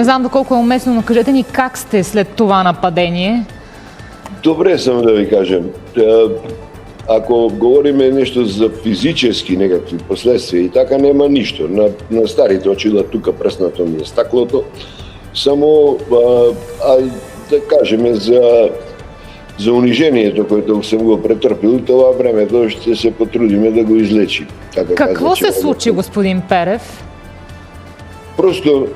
Не знам доколко е уместно, но кажете ни как сте след това нападение? Добре само да ви кажем. Ако говориме нещо за физически некакви последствия и така, нема нищо. На старите очила тука пръснато ми е стаклото. Само да кажем за унижението, което съм го претрпил, това времето ще се потрудиме да го излечим. Какво се случи, господин Перев? Просто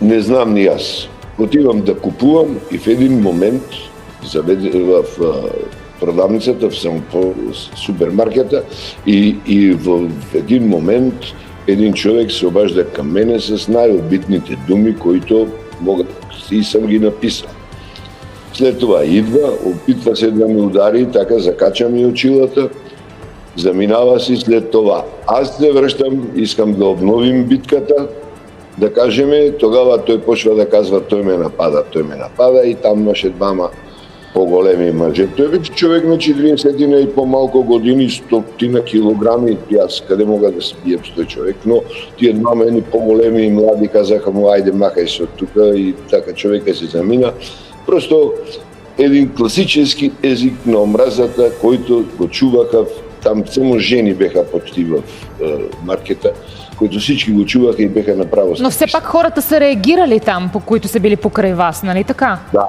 не знам ни аз. Отивам да купувам и в един момент в продавницата, в супермаркета и в един момент един човек се обажда към мене с най-обидните думи, които могат и съм ги написал. След това идва, опитва се да ме удари, така закача ми очилата, заминава си след това. Аз се връщам, искам да обновим битката, да кажем, тогава той почва да казва, той ме напада и там имаше двама по-големи мъже. Той вече човек на 40 и по-малко години, 100 килограми, и аз къде мога да се бием с той човек, но тия двама едни по-големи и млади казаха му, айде махай се от тука и така човека се замина. Просто един класически език на омразата, който го чуваха, там само жени беха почти в маркета, които всички го чуваха и беха направо. Но все пак хората са реагирали там, по които са били покрай вас, нали така? Да,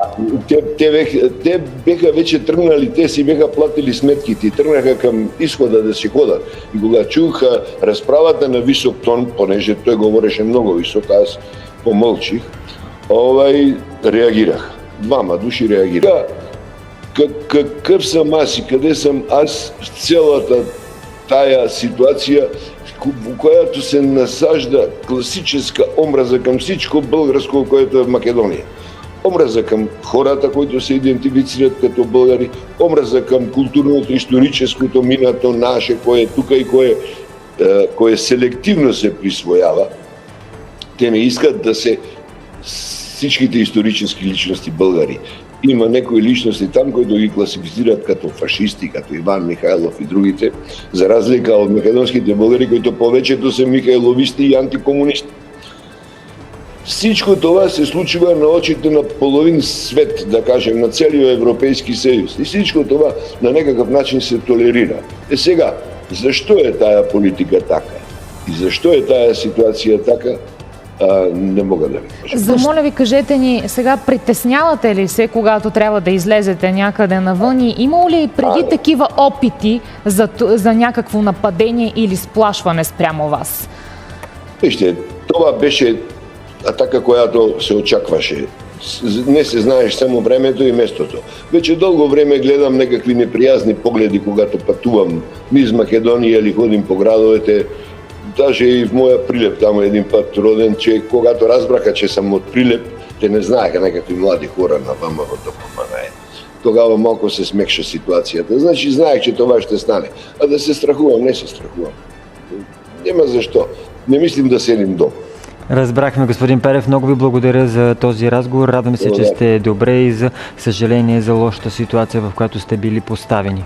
те беха вече тръгнали, те си беха платили сметките и тръгнаха към изхода да си ходят. И кога чуха разправата на висок тон, понеже той говореше много висок, аз помълчих, реагирах. Двама души реагираха. Какъв съм аз и къде съм аз в цялата тая ситуация, в която се насажда класическа омраза към всичко българско, което е в Македония. Омраза към хората, които се идентифицират като българи, омраза към културното, историческото минато наше, кое е тук и кое селективно се присвоява. Те не искат да се всичките исторически личности българи. Има някои личности там, които ги класифицират като фашисти, като Иван Михайлов и другите, за разлика от македонските българи, които повечето са михайловисти и антикомунисти. Всичко това се случва на очите на половин свет, да кажем, на целия Европейски съюз. И всичко това на някакъв начин се толерира. Сега, защо е тая политика така? И защо е тая ситуация така? Не мога да ви кажа. Моля ви, кажете ни, сега притеснявате ли се, когато трябва да излезете някъде навън и имало ли преди такива опити за някакво нападение или сплашване спрямо вас? Вижте, това беше атака, която се очакваше. Не се знаеш само времето и местото. Вече дълго време гледам някакви неприязни погледи, когато пътувам низ Македония или ходим по градовете. Даже и в моя Прилеп, там един път роден, че когато разбраха, че съм от Прилеп, те не знаеха някакви млади хора на ВМРО-то помагае. Тогава малко се смекша ситуацията. Значи знаех, че това ще стане. А да се страхувам, не се страхувам. Няма защо. Не мислим да седим дома. Разбрахме, господин Перев. Много ви благодаря за този разговор. Радвам се, че сте добре и за съжаление за лошата ситуация, в която сте били поставени.